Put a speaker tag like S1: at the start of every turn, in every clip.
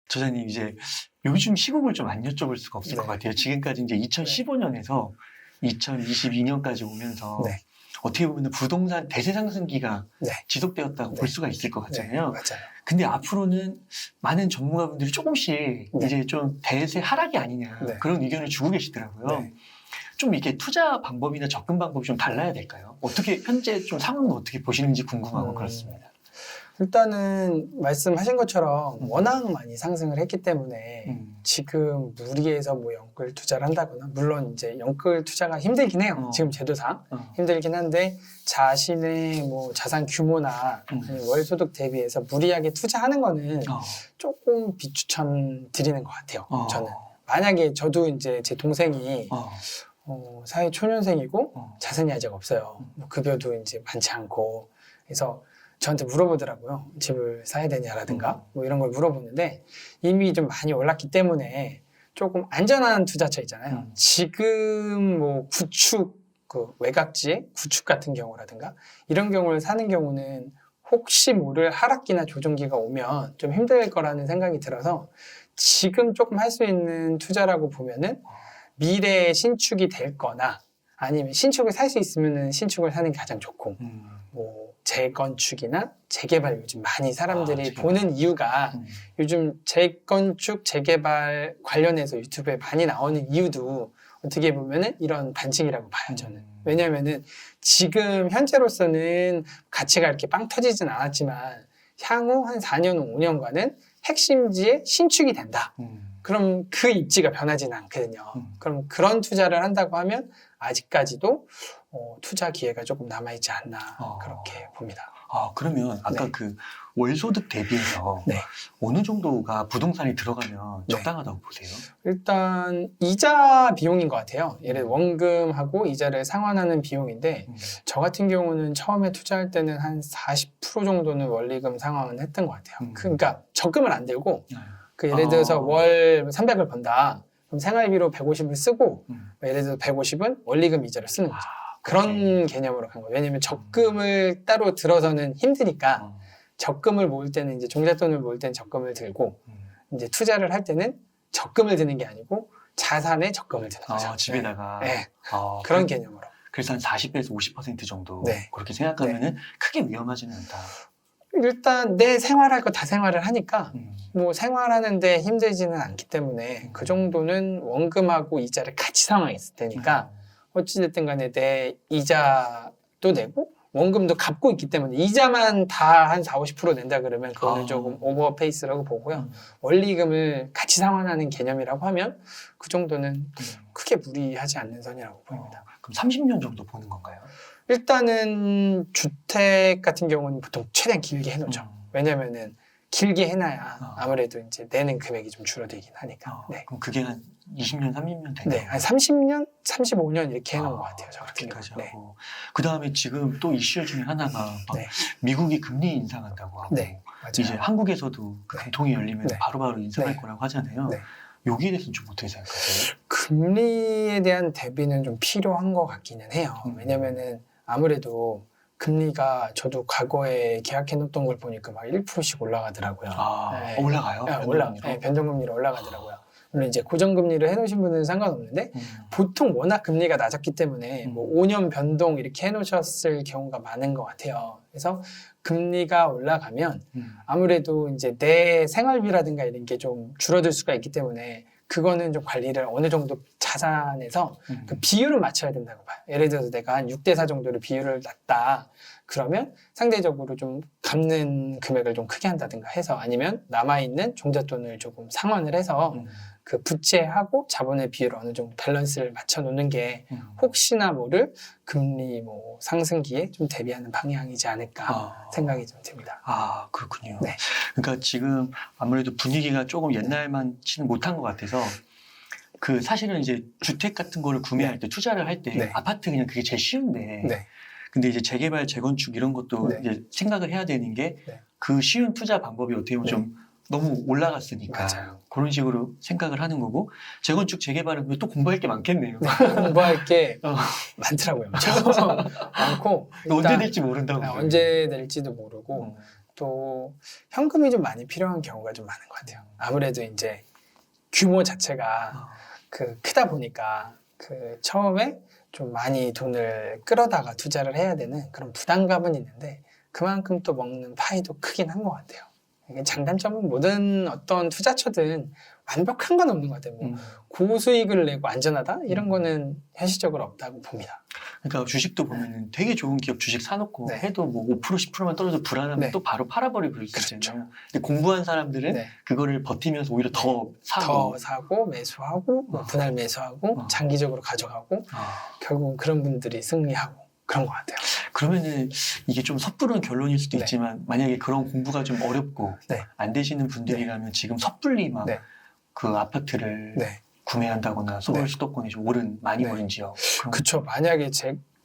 S1: 저자님 이제 요즘 시국을 좀 안 여쭤볼 수가 없을
S2: 네.
S1: 것 같아요. 지금까지 이제 2015년에서 2022년까지 오면서
S2: 네.
S1: 어떻게 보면 부동산 대세 상승기가
S2: 네.
S1: 지속되었다고
S2: 네.
S1: 볼 수가 있을 것
S2: 네,
S1: 같잖아요.
S2: 맞아요.
S1: 근데 앞으로는 많은 전문가분들이 조금씩
S2: 네.
S1: 이제 좀 대세 하락이 아니냐
S2: 네.
S1: 그런 의견을 주고 계시더라고요.
S2: 네.
S1: 좀 이렇게 투자 방법이나 접근 방법이 좀 달라야 될까요? 어떻게 현재 좀 상황은 어떻게 보시는지 궁금하고 그렇습니다.
S2: 일단은 말씀하신 것처럼 워낙 많이 상승을 했기 때문에 지금 무리해서 뭐 연끌 투자를 한다거나, 물론 이제 연끌 투자가 힘들긴 해요. 지금 제도상 힘들긴 한데 자신의 뭐 자산 규모나 아니면 월 소득 대비해서 무리하게 투자하는 거는 조금 비추천 드리는 것 같아요. 저는 만약에 저도 이제 제 동생이 사회 초년생이고 자산이 아직 없어요. 뭐 급여도 이제 많지 않고, 그래서 저한테 물어보더라고요. 집을 사야 되냐라든가 뭐 이런 걸 물어보는데, 이미 좀 많이 올랐기 때문에 조금 안전한 투자처 있잖아요. 지금 뭐 구축, 그 외곽지의 구축 같은 경우라든가 이런 경우를 사는 경우는 혹시 모를 하락기나 조정기가 오면 좀 힘들 거라는 생각이 들어서, 지금 조금 할 수 있는 투자라고 보면은 미래에 신축이 될 거나, 아니면 신축을 살 수 있으면 신축을 사는 게 가장 좋고, 뭐 재건축이나 재개발 요즘 많이 사람들이 보는 이유가, 요즘 재건축 재개발 관련해서 유튜브에 많이 나오는 이유도 어떻게 보면은 이런 반칙이라고 봐요, 저는. 왜냐면은 지금 현재로서는 가치가 이렇게 빵 터지진 않았지만 향후 한 4년, 5년간은 핵심지에 신축이 된다. 그럼 그 입지가 변하지는 않거든요. 그럼 그런 투자를 한다고 하면 아직까지도 투자 기회가 조금 남아있지 않나, 그렇게 봅니다.
S1: 그러면 아까
S2: 네.
S1: 그 월소득 대비해서
S2: 네.
S1: 어느 정도가 부동산이 들어가면
S2: 네.
S1: 적당하다고 보세요?
S2: 일단 이자 비용인 것 같아요. 예를 들어 원금하고 이자를 상환하는 비용인데, 저 같은 경우는 처음에 투자할 때는 한 40% 정도는 원리금 상환을 했던 것 같아요. 그러니까 적금을 안 들고, 그 예를 들어서 월 300을 번다. 그럼 생활비로 150을 쓰고, 예를 들어서 150은 원리금 이자를 쓰는 거죠. 그런 개념으로 간 거예요. 왜냐면 적금을 따로 들어서는 힘드니까, 적금을 모을 때는 이제 종잣돈을 모을 때는 적금을 들고, 이제 투자를 할 때는 적금을 드는 게 아니고 자산에 적금을 드는 거죠.
S1: 집에다가.
S2: 네. 그런 개념으로.
S1: 그래서 한 40에서 50% 정도
S2: 네.
S1: 그렇게 생각하면은 크게 위험하지는 않다.
S2: 일단 내 생활할 거 다 생활을 하니까 뭐 생활하는데 힘들지는 않기 때문에 그 정도는 원금하고 이자를 같이 상환했을 테니까 어찌됐든 간에 내 이자도 내고 원금도 갚고 있기 때문에, 이자만 다 한 40, 50% 낸다 그러면 그거는 조금 오버페이스라고 보고요. 원리금을 같이 상환하는 개념이라고 하면 그 정도는 크게 무리하지 않는 선이라고 보입니다.
S1: 그럼 30년 정도 보는 건가요?
S2: 일단은 주택 같은 경우는 보통 최대한 길게 해놓죠. 왜냐면은 길게 해놔야 아무래도 이제 내는 금액이 좀 줄어들긴 하니까. 네.
S1: 그럼 그게 한 20년, 30년 되나요?
S2: 네, 한 30년, 35년 이렇게 해놓은 것 같아요, 저 같은 경우.
S1: 네. 그 다음에 지금 또 이슈 중에 하나가
S2: 네.
S1: 미국이 금리 인상한다고 하고,
S2: 네, 맞아요.
S1: 이제 한국에서도 금통이 열리면
S2: 네.
S1: 바로바로 인상할
S2: 네.
S1: 거라고 하잖아요.
S2: 네.
S1: 여기에 대해서는 좀 어떻게 생각하세요?
S2: 금리에 대한 대비는 좀 필요한 것 같기는 해요. 왜냐면은 아무래도 금리가, 저도 과거에 계약해놓던 걸 보니까 막 1%씩 올라가더라고요. 네.
S1: 올라가요?
S2: 네, 변동금리로 올라가더라고요. 물론 이제 고정금리를 해놓으신 분은 상관없는데, 보통 워낙 금리가 낮았기 때문에 뭐 5년 변동 이렇게 해놓으셨을 경우가 많은 것 같아요. 그래서 금리가 올라가면 아무래도 이제 내 생활비라든가 이런 게 좀 줄어들 수가 있기 때문에, 그거는 좀 관리를 어느 정도 자산에서 그 비율을 맞춰야 된다고 봐요. 예를 들어서 내가 한 6대4 정도로 비율을 놨다. 그러면 상대적으로 좀 갚는 금액을 좀 크게 한다든가 해서, 아니면 남아있는 종잣돈을 조금 상환을 해서 그 부채하고 자본의 비율을 어느 정도 밸런스를 맞춰 놓는 게 혹시나 모를 금리 뭐 상승기에 좀 대비하는 방향이지 않을까 생각이 좀 듭니다.
S1: 그렇군요.
S2: 네.
S1: 그러니까 지금 아무래도 분위기가 조금 옛날만치는 못한 것 같아서, 그 사실은 이제 주택 같은 거를 구매할 때, 투자를 할 때
S2: 네.
S1: 아파트 그냥 그게 제일 쉬운데,
S2: 네.
S1: 근데 이제 재개발, 재건축 이런 것도
S2: 네.
S1: 이제 생각을 해야 되는 게,
S2: 네.
S1: 그 쉬운 투자 방법이 어떻게 보면 좀 너무 올라갔으니까
S2: 맞아요.
S1: 그런 식으로 생각을 하는 거고, 재건축, 재개발은 또 공부할 게 많겠네요.
S2: 공부할 게 많더라고요. 많고,
S1: 언제 될지 모른다고.
S2: 언제 될지도 모르고, 또 현금이 좀 많이 필요한 경우가 좀 많은 것 같아요. 아무래도 이제 규모 자체가 크다 보니까 처음에 좀 많이 돈을 끌어다가 투자를 해야 되는 그런 부담감은 있는데 그만큼 또 먹는 파이도 크긴 한 것 같아요. 이게 장단점은 모든 어떤 투자처든 완벽한 건 없는 것 같아요. 뭐 고수익을 내고 안전하다? 이런 거는 현실적으로 없다고 봅니다.
S1: 그러니까 주식도 보면은 되게 좋은 기업 주식 사놓고
S2: 네.
S1: 해도 뭐 5% 10%만 떨어져 불안하면
S2: 네.
S1: 또 바로 팔아버리고
S2: 그렇죠.
S1: 있잖아요. 근데 공부한 사람들은
S2: 네.
S1: 그거를 버티면서 오히려 더 사고
S2: 더 사고 매수하고 뭐 분할 매수하고 장기적으로 가져가고 결국은 그런 분들이 승리하고 그런 것 같아요.
S1: 그러면은 이게 좀 섣부른 결론일 수도
S2: 네.
S1: 있지만 만약에 그런 공부가 좀 어렵고
S2: 네.
S1: 안 되시는 분들이라면 지금 섣불리 막
S2: 네.
S1: 그 아파트를
S2: 네.
S1: 구매한다거나 서울
S2: 네.
S1: 수도권이 좀 많이
S2: 네.
S1: 오른 지역.
S2: 그쵸. 만약에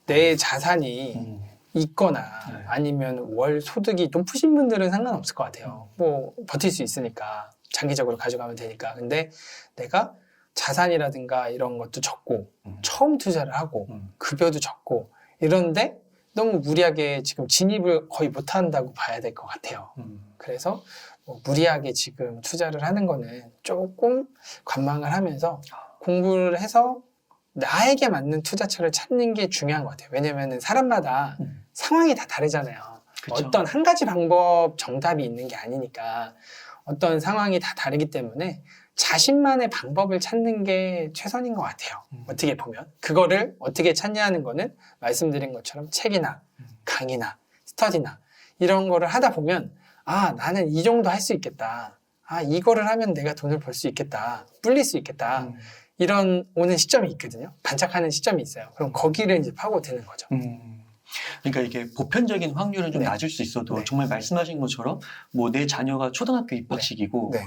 S2: 내 자산이 있거나
S1: 네.
S2: 아니면 월 소득이 높으신 분들은 상관없을 것 같아요. 뭐 버틸 수 있으니까 장기적으로 가져가면 되니까. 근데 내가 자산이라든가 이런 것도 적고 처음 투자를 하고 급여도 적고 이런데 너무 무리하게 지금 진입을 거의 못한다고 봐야 될 것 같아요. 그래서 뭐 무리하게 지금 투자를 하는 거는 조금 관망을 하면서 공부를 해서 나에게 맞는 투자처를 찾는 게 중요한 것 같아요. 왜냐면은 사람마다 상황이 다 다르잖아요.
S1: 그쵸.
S2: 어떤 한 가지 방법 정답이 있는 게 아니니까 어떤 상황이 다 다르기 때문에 자신만의 방법을 찾는 게 최선인 것 같아요. 어떻게 보면. 그거를 어떻게 찾냐는 거는 말씀드린 것처럼 책이나 강의나 스터디나 이런 거를 하다 보면 아, 나는 이 정도 할 수 있겠다. 아, 이거를 하면 내가 돈을 벌 수 있겠다. 불릴 수 있겠다. 이런 오는 시점이 있거든요. 반짝하는 시점이 있어요. 그럼 거기를 이제 파고드는 거죠.
S1: 그러니까 이게 보편적인 확률은 좀
S2: 네.
S1: 낮을 수 있어도
S2: 네.
S1: 정말 말씀하신 것처럼 뭐 내 자녀가 초등학교 입학식이고
S2: 네.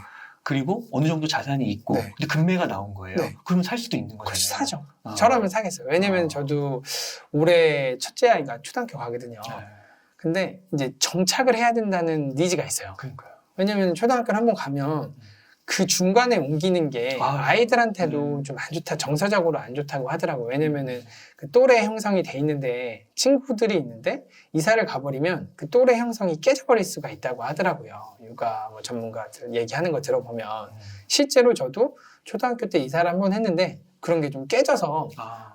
S1: 그리고 어느 정도 자산이 있고
S2: 네.
S1: 근데 금매가 나온 거예요.
S2: 네.
S1: 그러면 살 수도 있는 거잖아요.
S2: 그렇죠. 사죠. 저라면 사겠어요. 왜냐면 저도 올해 첫째 아이가 초등학교 가거든요.
S1: 네.
S2: 근데 이제 정착을 해야 된다는 니즈가 있어요.
S1: 그러니까요.
S2: 왜냐면 초등학교를 한번 가면 그 중간에 옮기는 게 아이들한테도 좀 안 좋다, 정서적으로 안 좋다고 하더라고요. 왜냐면은 그 또래 형성이 돼 있는데 친구들이 있는데 이사를 가버리면 그 또래 형성이 깨져버릴 수가 있다고 하더라고요. 육아 뭐 전문가들 얘기하는 거 들어보면 실제로 저도 초등학교 때 이사를 한번 했는데 그런 게 좀 깨져서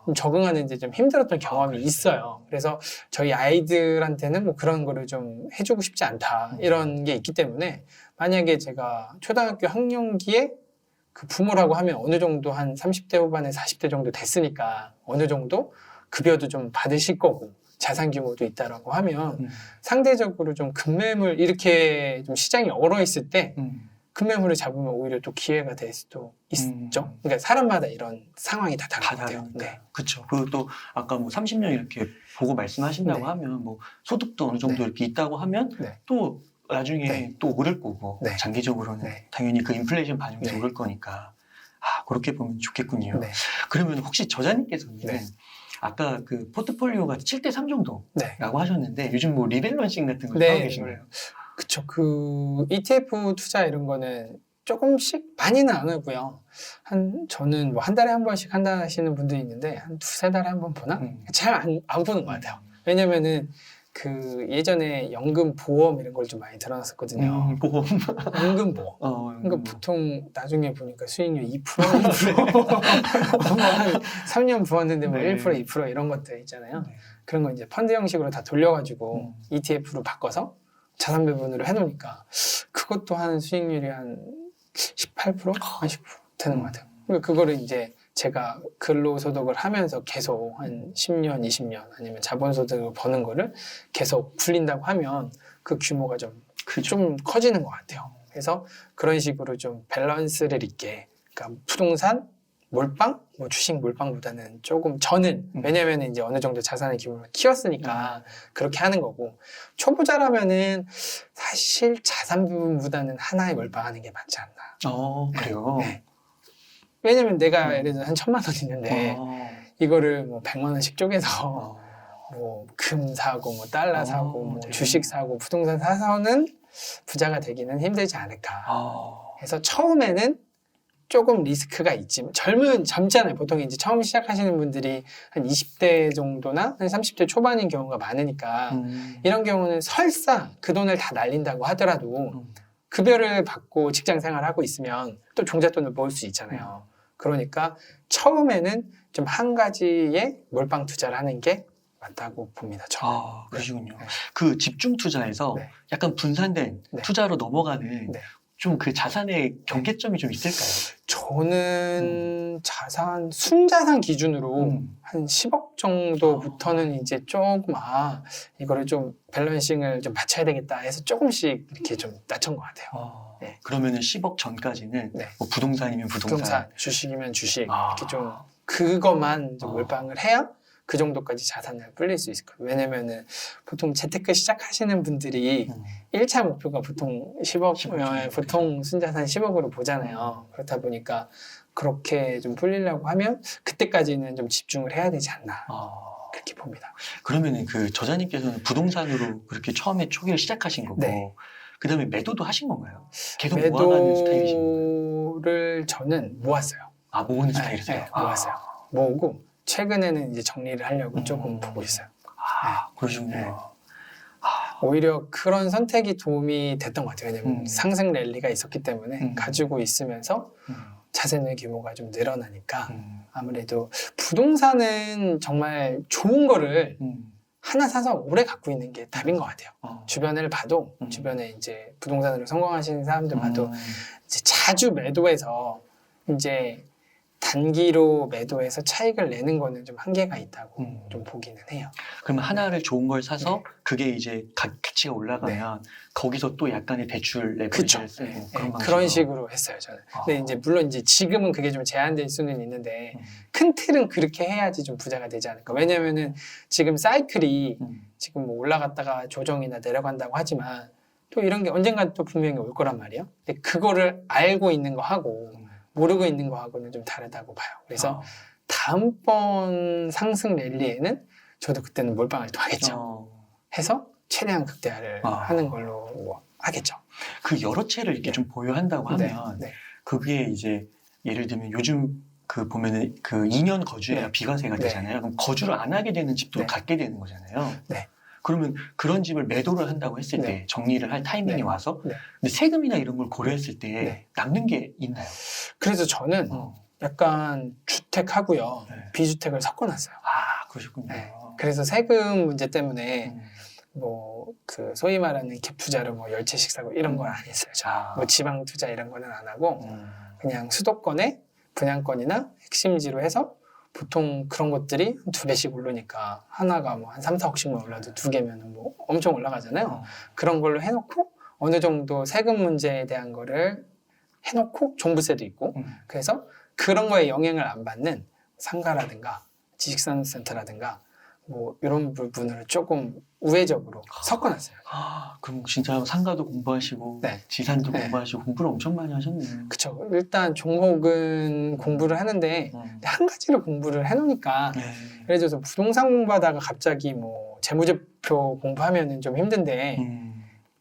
S2: 좀 적응하는데 좀 힘들었던 경험이 있어요. 그래서 저희 아이들한테는 뭐 그런 거를 좀 해주고 싶지 않다 이런 게 있기 때문에 만약에 제가 초등학교 학년기에 그 부모라고 하면 어느 정도 한 30대 후반에 40대 정도 됐으니까 어느 정도 급여도 좀 받으실 거고 자산 규모도 있다라고 하면 상대적으로 좀 급매물 이렇게 좀 시장이 얼어 있을 때 급매물을 잡으면 오히려 또 기회가 될 수도 있죠. 그러니까 사람마다 이런 상황이 다 다른 것 같아요. 네.
S1: 그렇죠. 그리고 또 아까 뭐 30년 이렇게 보고 말씀하신다고
S2: 네.
S1: 하면 뭐 소득도 어느 정도
S2: 네.
S1: 이렇게 있다고 하면
S2: 네.
S1: 또 나중에
S2: 네.
S1: 또 오를 거고
S2: 네.
S1: 장기적으로는
S2: 네.
S1: 당연히 그 인플레이션 반영이
S2: 네.
S1: 오를 거니까 그렇게 보면 좋겠군요.
S2: 네.
S1: 그러면 혹시 저자님께서는
S2: 네.
S1: 아까 그 포트폴리오가 7대3 정도라고
S2: 네.
S1: 하셨는데 요즘 뭐 리밸런싱 같은 거
S2: 네.
S1: 하고 계신가요?
S2: 그쵸. 그 ETF 투자 이런 거는 조금씩 많이는 안 하고요. 저는 뭐 한 달에 한 번씩 한다 하시는 분들이 있는데 한 두세 달에 한 번 보나? 잘 안 보는 것 같아요. 왜냐면은 그 예전에 연금 보험 이런 걸 좀 많이 들어놨었거든요.
S1: 보험.
S2: 연금 보험. 그러니까 보통 나중에 보니까 수익률 2%, 1%. 뭐한 3년 부었는데 뭐
S1: 네.
S2: 1%, 2% 이런 것들 있잖아요.
S1: 네.
S2: 그런 거 이제 펀드 형식으로 다 돌려가지고 ETF로 바꿔서 자산 배분으로 해놓으니까 그것도 한 수익률이 한 18%? 한 10% 되는 것 같아요. 그러니까 그거를 이제 제가 근로소득을 하면서 계속 한 10년, 20년 아니면 자본소득을 버는 거를 계속 굴린다고 하면 그 규모가 좀 커지는 것 같아요. 그래서 그런 식으로 좀 밸런스를 있게 그러니까 부동산, 몰빵, 뭐 주식 몰빵보다는 조금 저는 왜냐면 이제 어느 정도 자산의 규모를 키웠으니까 그렇게 하는 거고 초보자라면은 사실 자산 부분보다는 하나에 몰빵하는 게 맞지 않나.
S1: 그래요?
S2: 네. 왜냐면 내가 예를 들어 한 1,000만 원 있는데 이거를 뭐 100만 원씩 쪼개서 뭐 금 사고 뭐 달러 사고 뭐 주식 사고 부동산 사서는 부자가 되기는 힘들지 않을까. 그래서 처음에는 조금 리스크가 있지만 젊잖아요. 보통 이제 처음 시작하시는 분들이 한 20대 정도나 한 30대 초반인 경우가 많으니까 이런 경우는 설사 그 돈을 다 날린다고 하더라도 급여를 받고 직장 생활하고 있으면 또 종잣돈을 모을 수 있잖아요. 그러니까 처음에는 좀 한 가지에 몰빵 투자를 하는 게 맞다고 봅니다. 저는.
S1: 아, 그러시군요.
S2: 네.
S1: 그 집중 투자에서
S2: 네.
S1: 약간 분산된
S2: 네.
S1: 투자로 넘어가는
S2: 네.
S1: 좀 그 자산의 경계점이 좀 있을까요?
S2: 저는 자산, 순자산 기준으로 한 10억 정도부터는 이제 조금, 이거를 좀 밸런싱을 좀 맞춰야 되겠다 해서 조금씩 이렇게 좀 낮춘 것 같아요. 네.
S1: 그러면은 10억 전까지는
S2: 네.
S1: 뭐 부동산이면 부동산.
S2: 주식이면 주식,
S1: 아.
S2: 이렇게 좀 그것만 좀
S1: 아.
S2: 몰빵을 해야 그 정도까지 자산을 불릴 수 있을 거예요. 왜냐면은 보통 재테크 시작하시는 분들이 1차 목표가 보통 10억,
S1: 10억
S2: 보통 순자산 10억으로 보잖아요. 그렇다 보니까 그렇게 좀 불리려고 하면 그때까지는 좀 집중을 해야 되지 않나. 그렇게 봅니다.
S1: 그러면은 그 저자님께서는 부동산으로 그렇게 처음에 초기를 시작하신 거고,
S2: 네.
S1: 그 다음에 매도도 하신 건가요? 계속 모아가는 스타일이신 건가요?
S2: 매도를 저는 모았어요.
S1: 아, 모으는 스타일이세요?
S2: 네, 모았어요. 모으고 최근에는 이제 정리를 하려고 조금 보고 있어요.
S1: 그러시군요.
S2: 네. 오히려 그런 선택이 도움이 됐던 것 같아요. 왜냐면 상승 랠리가 있었기 때문에 가지고 있으면서 자산의 규모가 좀 늘어나니까 아무래도 부동산은 정말 좋은 거를 하나 사서 오래 갖고 있는 게 답인 것 같아요. 주변을 봐도 주변에 이제 부동산으로 성공하시는 사람들 봐도 이제 자주 매도해서 이제 단기로 매도해서 차익을 내는 거는 좀 한계가 있다고 좀 보기는 해요.
S1: 그러면 하나를 좋은 걸 사서 그게 이제 가치가 올라가면 거기서 또 약간의 대출 레버리지를 쓰고
S2: 그런 식으로 했어요, 저는. 근데 이제 물론 이제 지금은 그게 좀 제한될 수는 있는데 큰 틀은 그렇게 해야지 좀 부자가 되지 않을까. 왜냐면은 지금 사이클이 지금 뭐 올라갔다가 조정이나 내려간다고 하지만 또 이런 게 언젠가 또 분명히 올 거란 말이에요. 근데 그거를 알고 있는 거 하고 모르고 있는 거하고는 좀 다르다고 봐요. 그래서 다음번 상승 랠리에는 저도 그때는 몰빵을 또 하겠죠. 해서 최대한 극대화를 하는 걸로 뭐 하겠죠.
S1: 그 여러 채를 이렇게 좀 보유한다고 하면 그게 이제 예를 들면 요즘 그 보면은 그 2년 거주해야 비과세가 되잖아요. 그럼 거주를 안 하게 되는 집도 갖게 되는 거잖아요. 그러면 그런 집을 매도를 한다고 했을 때 정리를 할 타이밍이 와서 근데 세금이나 이런 걸 고려했을 때 남는 게 있나요?
S2: 그래서 저는 약간 주택하고요 비주택을 섞어놨어요.
S1: 아, 그러셨군요.
S2: 그래서 세금 문제 때문에 뭐 그 소위 말하는 갭 투자로 뭐 열채식 사고 이런 건 안 했어요. 뭐 지방 투자 이런 거는 안 하고 그냥 수도권에 분양권이나 핵심지로 해서 보통 그런 것들이 한 2배씩 오르니까 하나가 뭐 한 3, 4억씩만 올라도 2개면 뭐 엄청 올라가잖아요. 그런 걸로 해놓고 어느 정도 세금 문제에 대한 거를 해놓고 종부세도 있고 그래서 그런 거에 영향을 안 받는 상가라든가 지식산업센터라든가 뭐 이런 부분을 조금 우회적으로 섞어놨어요.
S1: 그럼 진짜 상가도 공부하시고 지산도 공부하시고 공부를 엄청 많이 하셨네요.
S2: 그쵸. 일단 종목은 공부를 하는데 한 가지를 공부를 해놓으니까 예를 들어서 부동산 공부하다가 갑자기 뭐 재무제표 공부하면은 좀 힘든데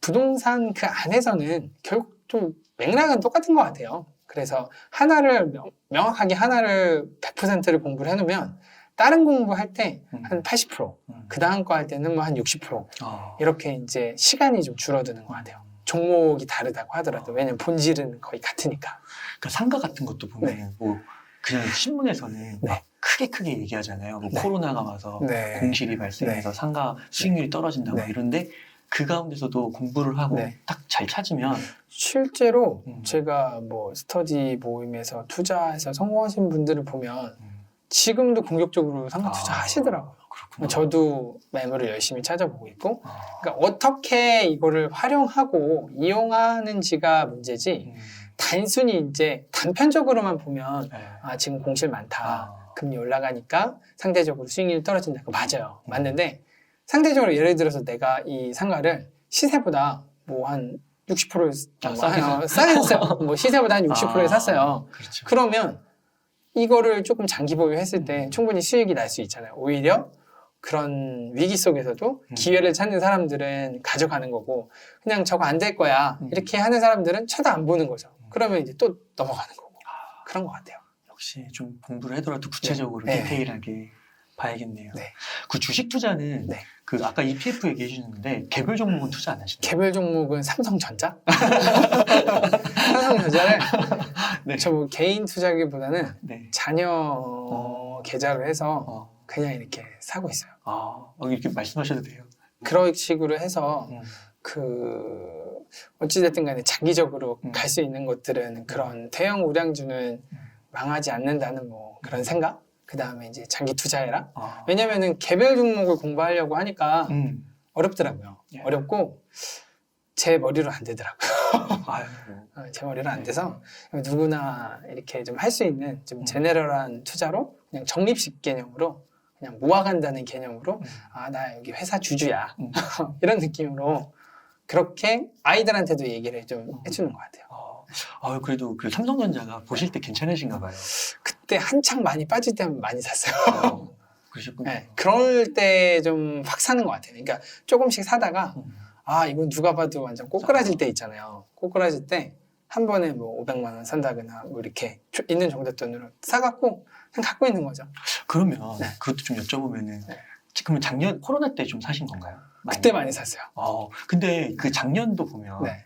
S2: 부동산 그 안에서는 결국 좀 맥락은 똑같은 것 같아요. 그래서 하나를 명확하게 하나를 100%를 공부를 해놓으면 다른 공부할 때 한 80%, 그 다음 거 할 때는 뭐 한 60% 이렇게 이제 시간이 좀 줄어드는 것 같아요. 종목이 다르다고 하더라도 왜냐면 본질은 거의 같으니까.
S1: 그러니까 상가 같은 것도 보면 뭐 그냥 신문에서는 막 크게 얘기하잖아요. 뭐 코로나가 와서 공실이 발생해서 상가 수익률이 떨어진다고 이런데 그 가운데서도 공부를 하고 딱 잘 찾으면
S2: 실제로 제가 뭐 스터디 모임에서 투자해서 성공하신 분들을 보면 지금도 공격적으로 상가 투자 하시더라고요.
S1: 그렇구나.
S2: 저도 매물을 열심히 찾아보고 있고 그러니까 어떻게 이거를 활용하고 이용하는지가 문제지 단순히 이제 단편적으로만 보면 지금 공실 많다. 금리 올라가니까 상대적으로 수익률이 떨어진다. 그거 맞아요. 맞는데 상대적으로 예를 들어서 내가 이 상가를 시세보다 뭐 한 60%에 싸게 샀어요. 뭐 시세보다 한 60%에 샀어요.
S1: 그렇죠.
S2: 그러면 이거를 조금 장기 보유했을 때 충분히 수익이 날 수 있잖아요. 오히려 그런 위기 속에서도 기회를 찾는 사람들은 가져가는 거고 그냥 저거 안 될 거야 이렇게 하는 사람들은 쳐다 안 보는 거죠. 그러면 이제 또 넘어가는 거고 그런 것 같아요.
S1: 역시 좀 공부를 하더라도 구체적으로
S2: 네.
S1: 디테일하게 봐야겠네요.
S2: 네.
S1: 그 주식 투자는
S2: 네.
S1: 그 아까 ETF 얘기해 주셨는데 개별 종목은 투자 안 하시나요?
S2: 개별 종목은 삼성전자? 삼성전자를
S1: 네.
S2: 저 뭐 개인 투자기보다는
S1: 네.
S2: 자녀 계좌로 해서 그냥 이렇게 사고 있어요.
S1: 이렇게 말씀하셔도 돼요.
S2: 그런 식으로 해서
S1: 음.
S2: 그 어찌됐든 간에 장기적으로 갈 수 있는 것들은 그런 대형 우량주는 망하지 않는다는 뭐 그런 생각? 그 다음에 이제 장기 투자해라. 왜냐면은 개별 종목을 공부하려고 하니까 어렵더라고요.
S1: 예.
S2: 어렵고 제 머리로 안 되더라고요.
S1: 아유.
S2: 제 머리로 안 돼서 누구나 이렇게 좀 할 수 있는 좀 제네럴한 투자로 그냥 적립식 개념으로 그냥 모아간다는 개념으로 나 여기 회사 주주야 이런 느낌으로 그렇게 아이들한테도 얘기를 좀 해주는 것 같아요.
S1: 그래도 그 삼성전자가 보실 때 괜찮으신가 봐요.
S2: 그때 한창 많이 빠질 때 많이 샀어요.
S1: 그러셨군요.
S2: 네, 그럴 때 좀 확 사는 것 같아요. 그러니까 조금씩 사다가 이건 누가 봐도 완전 꼬꾸라질 때 있잖아요. 꼬꾸라질 때 한 번에 뭐 500만 원 산다거나 뭐 이렇게 있는 정도 돈으로 사갖고 그냥 갖고 있는 거죠.
S1: 그러면
S2: 네.
S1: 그것도 좀 여쭤보면은
S2: 네.
S1: 지금 작년 코로나 때 좀 사신 건가요?
S2: 그때 많이 샀어요.
S1: 근데 그 작년도 보면
S2: 네.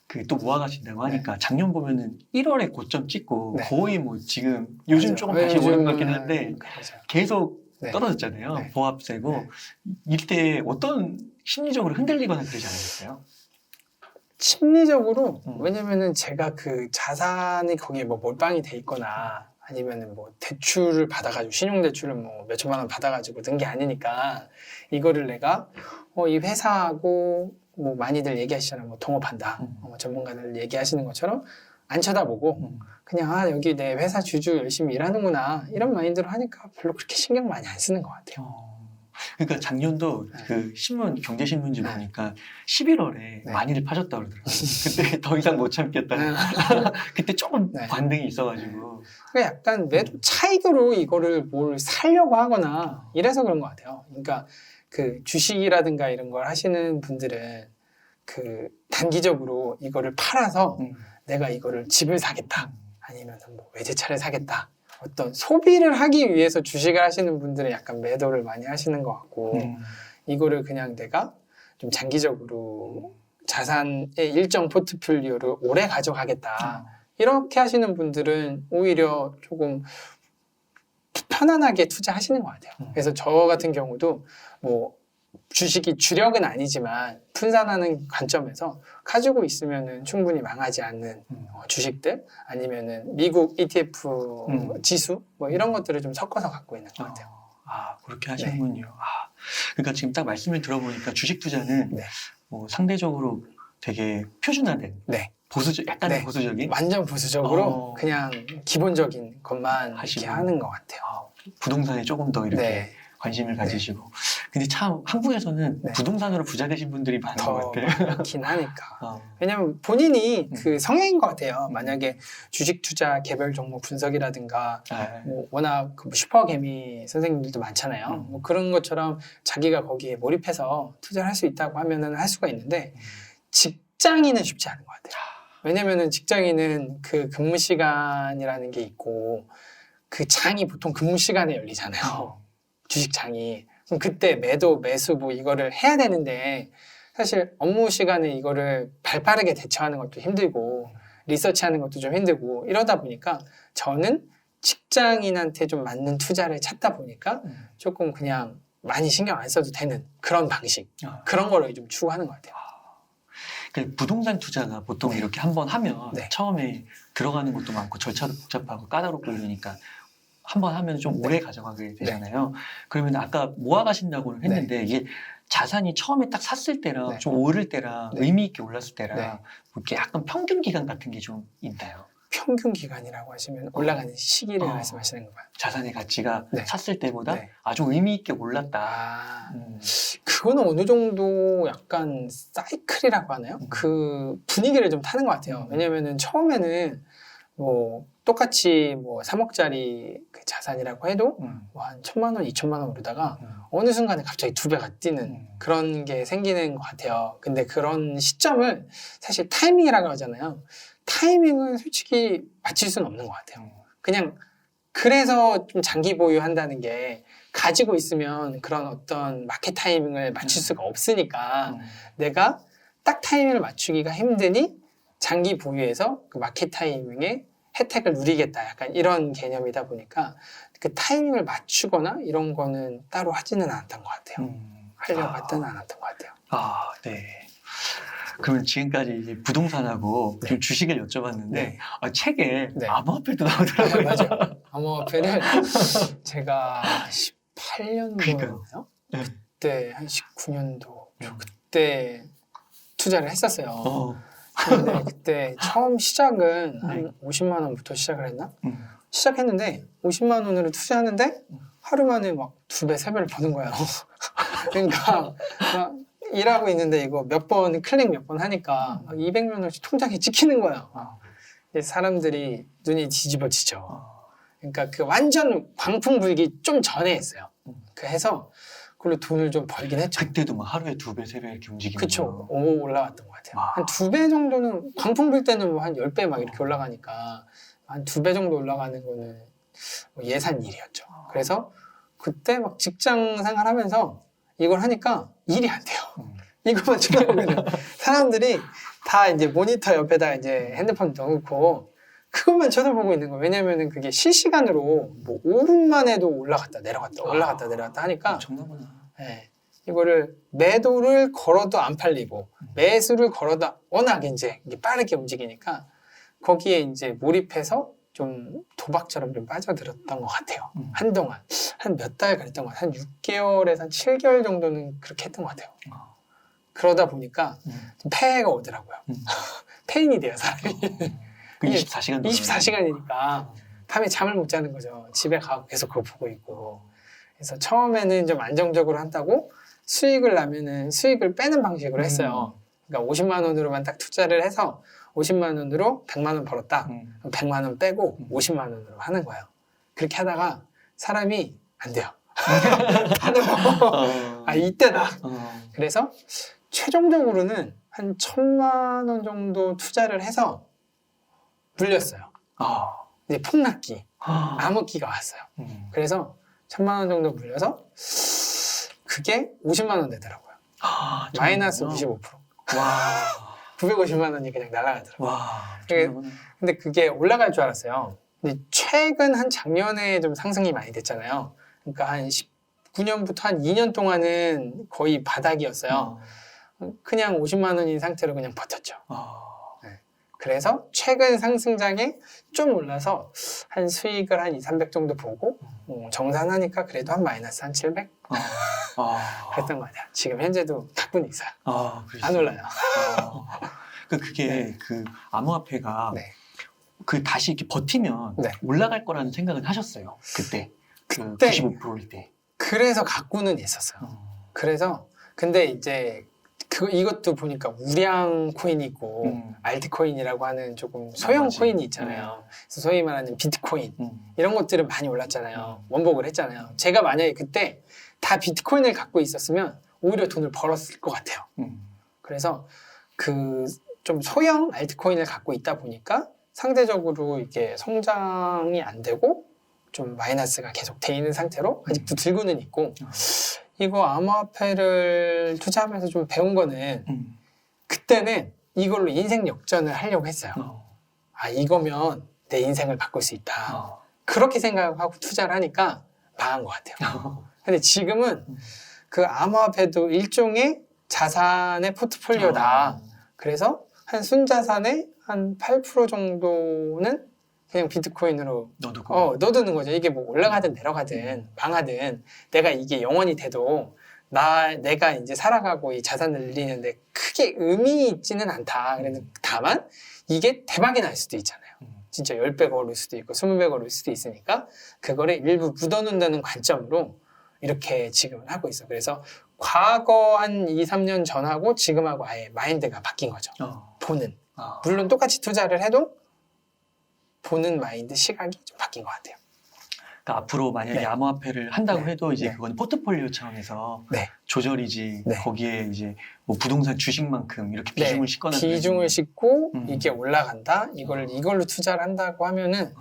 S1: 그 또 모아가신다고 하니까 작년 보면은 1월에 고점 찍고
S2: 네.
S1: 거의 뭐 지금 요즘
S2: 맞아요.
S1: 조금 다시 오른 것 같긴 한데
S2: 그렇죠.
S1: 계속
S2: 네.
S1: 떨어졌잖아요.
S2: 네.
S1: 보합세고
S2: 네.
S1: 이때 어떤 심리적으로 흔들리거나 그러지 않으셨어요?
S2: 심리적으로 왜냐면은 제가 그 자산이 거기에 뭐 몰빵이 돼 있거나 아니면은 뭐 대출을 받아가지고 신용대출을 뭐 몇천만 원 받아가지고 든 게 아니니까 이거를 내가 이 회사하고 뭐 많이들 얘기하시잖아요. 뭐 동업한다. 전문가들 얘기하시는 것처럼 안 쳐다보고 그냥 여기 내 회사 주주 열심히 일하는구나 이런 마인드로 하니까 별로 그렇게 신경 많이 안 쓰는 것 같아요.
S1: 그러니까 작년도 그 신문 경제신문지 보니까 11월에 많이들 파셨다고 그러더라고요. 그때 더 이상 못 참겠다. 그때 조금 반등이 있어가지고.
S2: 그러니까 약간 매도 차익으로 이거를 뭘 살려고 하거나 이래서 그런 것 같아요. 그러니까 그 주식이라든가 이런 걸 하시는 분들은 그 단기적으로 이거를 팔아서 내가 이거를 집을 사겠다. 아니면 뭐 외제차를 사겠다. 어떤 소비를 하기 위해서 주식을 하시는 분들은 약간 매도를 많이 하시는 것 같고 이거를 그냥 내가 좀 장기적으로 자산의 일정 포트폴리오를 오래 가져가겠다 이렇게 하시는 분들은 오히려 조금 편안하게 투자하시는 것 같아요. 그래서 저 같은 경우도 뭐 주식이 주력은 아니지만 분산하는 관점에서 가지고 있으면은 충분히 망하지 않는 주식들 아니면은 미국 ETF 지수 뭐 이런 것들을 좀 섞어서 갖고 있는 것 같아요.
S1: 그렇게 하시는군요. 그러니까 지금 딱 말씀을 들어보니까 주식 투자는 뭐 상대적으로 되게 표준화된 약간의 보수적인
S2: 완전 보수적으로 그냥 기본적인 것만 이렇게 하는 것 같아요.
S1: 부동산에 조금 더 이렇게 관심을 가지시고. 근데 참 한국에서는 부동산으로 부자 되신 분들이 많은 것 같아요.
S2: 많긴 하니까. 왜냐면 본인이 그 성향인 것 같아요. 만약에 주식 투자 개별 종목 분석이라든가 뭐 워낙 그 슈퍼개미 선생님들도 많잖아요. 뭐 그런 것처럼 자기가 거기에 몰입해서 투자를 할 수 있다고 하면은 할 수가 있는데 직장인은 쉽지 않은 것 같아요. 왜냐면은 직장인은 그 근무 시간이라는 게 있고 그 장이 보통 근무 시간에 열리잖아요. 주식장이. 그럼 그때 매도, 매수 뭐 이거를 해야 되는데 사실 업무 시간에 이거를 발빠르게 대처하는 것도 힘들고 리서치하는 것도 좀 힘들고 이러다 보니까 저는 직장인한테 좀 맞는 투자를 찾다 보니까 조금 그냥 많이 신경 안 써도 되는 그런 방식 그런 거를 좀 추구하는 것 같아요.
S1: 그 부동산 투자가 보통 이렇게 한번 하면 처음에 들어가는 것도 많고 절차도 복잡하고 까다롭고 이러니까 한번 하면 좀 오래 가져가게 되잖아요. 그러면 아까 모아가신다고 했는데 이게 자산이 처음에 딱 샀을 때랑 좀 오를 때랑 의미 있게 올랐을 때랑 뭐 이렇게 약간 평균 기간 같은 게 좀 있나요?
S2: 평균 기간이라고 하시면 올라가는 시기를 말씀하시는 건가요?
S1: 자산의 가치가 샀을 때보다 아주 의미 있게 올랐다.
S2: 그거는 어느 정도 약간 사이클이라고 하나요? 그 분위기를 좀 타는 것 같아요. 왜냐면은 처음에는 뭐 똑같이 뭐 3억짜리 그 자산이라고 해도 뭐 한 1,000만 원, 2,000만 원 오르다가 어느 순간에 갑자기 2배가 뛰는 그런 게 생기는 것 같아요. 근데 그런 시점을 사실 타이밍이라고 하잖아요. 타이밍은 솔직히 맞출 수는 없는 것 같아요. 그냥 그래서 좀 장기 보유한다는 게 가지고 있으면 그런 어떤 마켓 타이밍을 맞출 수가 없으니까 내가 딱 타이밍을 맞추기가 힘드니 장기 보유해서 그 마켓 타이밍에 혜택을 누리겠다. 약간 이런 개념이다 보니까 그 타이밍을 맞추거나 이런 거는 따로 하지는 않았던 것 같아요. 하려고 했던 않았던 것 같아요.
S1: 아, 네. 그러면 지금까지 이제 부동산하고
S2: 네.
S1: 좀 주식을 여쭤봤는데
S2: 네.
S1: 책에
S2: 네.
S1: 암호화폐도 나오더라고요.
S2: 맞아요. 암호화폐를 제가 18년도였나요?
S1: 네.
S2: 그때 한 19년도 그때 투자를 했었어요.
S1: 어.
S2: 근데 그때 처음 시작은 한 50만 원부터 시작을 했나? 시작했는데 50만 원으로 투자하는데 하루 만에 막 2배, 3배를 버는 거예요. 그러니까 막 일하고 있는데 이거 몇 번 클릭 몇 번 하니까 막 200만 원씩 통장에 찍히는 거예요. 사람들이 눈이 뒤집어지죠. 그러니까 그 완전 광풍 불기 좀 전에 했어요. 그래서 그걸로 돈을 좀 벌긴 했죠.
S1: 그때도 막 하루에 2배, 3배 이렇게 움직이는
S2: 그쵸.
S1: 거예요.
S2: 올라갔던 것 같아요.
S1: 와.
S2: 한 2배 정도는, 광풍 불 때는 뭐 한 10배 막 이렇게 올라가니까 한 2배 정도 올라가는 거는 뭐 예산 일이었죠. 그래서 그때 막 직장 생활하면서 이걸 하니까 일이 안 돼요. 이것만 쳐다보면 사람들이 다 이제 모니터 옆에다 이제 핸드폰 넣고 그것만 쳐다보고 있는 거예요. 왜냐면은 그게 실시간으로 뭐 5분만 해도 올라갔다 내려갔다 올라갔다 내려갔다 하니까
S1: 정답구나.
S2: 네, 이거를 매도를 걸어도 안 팔리고 매수를 걸어도 워낙 이제 이게 빠르게 움직이니까 거기에 이제 몰입해서 좀 도박처럼 좀 빠져들었던 것 같아요. 한동안 한 몇 달 그랬던 것 같아요. 한 6개월에서 한 7개월 정도는 그렇게 했던 것 같아요. 그러다 보니까 좀 폐해가 오더라고요. 폐인이 돼요, 사람이.
S1: 그 24시간
S2: 24시간이니까 밤에 잠을 못 자는 거죠. 집에 가고 계속 그거 보고 있고. 그래서 처음에는 좀 안정적으로 한다고 수익을 나면은 수익을 빼는 방식으로 했어요. 그러니까 50만 원으로만 딱 투자를 해서 50만 원으로 100만 원 벌었다. 그럼 100만 원 빼고 50만 원으로 하는 거예요. 그렇게 하다가 사람이 안 돼요. 하는 거. 아, 이때다. 그래서 최종적으로는 한 1,000만 원 정도 투자를 해서 물렸어요. 이제 폭락기, 암흑기가 왔어요. 그래서 1,000만 원 정도 물려서 그게 50만 원 되더라고요. 마이너스 95%.
S1: 와.
S2: 950만 원이 그냥 날아가더라고요.
S1: 와.
S2: 근데 그게 올라갈 줄 알았어요. 근데 최근 한 작년에 좀 상승이 많이 됐잖아요. 그러니까 한 19년부터 한 2년 동안은 거의 바닥이었어요. 그냥 50만 원인 상태로 그냥 버텼죠. 네. 그래서 최근 상승장에 좀 올라서 한 수익을 한 2, 300 정도 보고 정산하니까 그래도 한 마이너스 한 700? 그랬던 것 같아요. 지금 현재도 가뿐히 있어요. 안 올라요.
S1: 그게
S2: 네.
S1: 그 암호화폐가
S2: 네.
S1: 그 다시 이렇게 버티면
S2: 네.
S1: 올라갈 거라는 생각은 하셨어요. 그때. 그
S2: 그때
S1: 95%일 때.
S2: 그래서 갖고는 있었어요. 그래서 근데 이제 이것도 보니까 우량 코인이 있고 알트코인이라고 하는 조금 소형
S1: 맞아.
S2: 코인이 있잖아요. 그래서 소위 말하는 비트코인 이런 것들은 많이 올랐잖아요. 원복을 했잖아요. 제가 만약에 그때 다 비트코인을 갖고 있었으면 오히려 돈을 벌었을 것 같아요. 그래서 그 좀 소형 알트코인을 갖고 있다 보니까 상대적으로 이게 성장이 안 되고 좀 마이너스가 계속 돼 있는 상태로 아직도 들고는 있고 이거 암호화폐를 투자하면서 좀 배운 거는 그때는 이걸로 인생 역전을 하려고 했어요. 아, 이거면 내 인생을 바꿀 수 있다. 그렇게 생각하고 투자를 하니까 망한 것 같아요. 근데 지금은 그 암호화폐도 일종의 자산의 포트폴리오다. 그래서 한 순자산의 한 8% 정도는 그냥 비트코인으로 넣어두는 거죠. 이게 뭐 올라가든 내려가든 망하든 내가 이게 영원히 돼도 내가 이제 살아가고 이 자산을 늘리는데 크게 의미 있지는 않다. 그래서 다만 이게 대박이 날 수도 있잖아요. 진짜 10배가 오를 수도 있고 20배가 오를 수도 있으니까 그거를 일부 묻어놓는다는 관점으로 이렇게 지금은 하고 있어. 그래서 과거 한 2, 3년 전하고 지금하고 아예 마인드가 바뀐 거죠. 보는. 물론 똑같이 투자를 해도 보는 마인드, 시각이 좀 바뀐 것 같아요.
S1: 그러니까 앞으로 만약에
S2: 네.
S1: 암호화폐를 한다고
S2: 네.
S1: 해도 이제
S2: 네.
S1: 그건 포트폴리오 차원에서
S2: 네.
S1: 조절이지
S2: 네.
S1: 거기에 이제 뭐 부동산 주식만큼 이렇게 비중을 싣거나
S2: 비중을 싣고
S1: 음.
S2: 이게 올라간다. 이걸로 투자를 한다고 하면은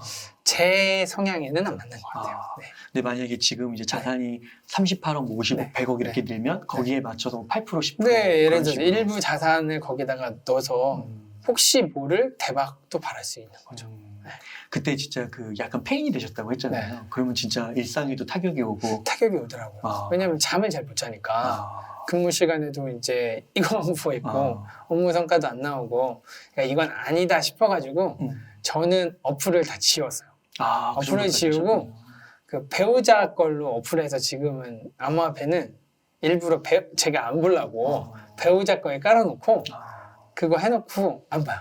S2: 제 성향에는 안 맞는 것 같아요.
S1: 아.
S2: 네.
S1: 근데 만약에 지금 이제 자산이 38억, 뭐 50억,
S2: 네.
S1: 100억 이렇게 늘면 거기에 맞춰서 8%, 10%.
S2: 네, 예를
S1: 그런
S2: 들어서
S1: 식으로.
S2: 일부 자산을 거기다가 넣어서 혹시 모를 대박도 바랄 수 있는 거죠. 네.
S1: 그때 진짜 그 약간 페인이 되셨다고 했잖아요. 그러면 진짜 일상에도 타격이 오고.
S2: 타격이 오더라고요. 왜냐면 잠을 잘 못 자니까 근무 시간에도 이제 이거만 보고 업무 성과도 안 나오고 그러니까 이건 아니다 싶어가지고 저는 어플을 다 지웠어요.
S1: 그
S2: 어플을 지우고 그 배우자 걸로 어플에서 지금은 암호화폐는 일부러 제가 안 보려고 배우자 거에 깔아놓고 그거 해놓고 안 봐요.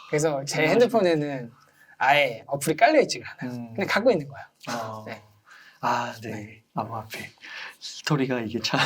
S2: 그래서 제 핸드폰에는 아예 어플이 깔려있지가 않아요. 그냥 갖고 있는 거예요. 네.
S1: 네. 암호화폐 스토리가 이게 참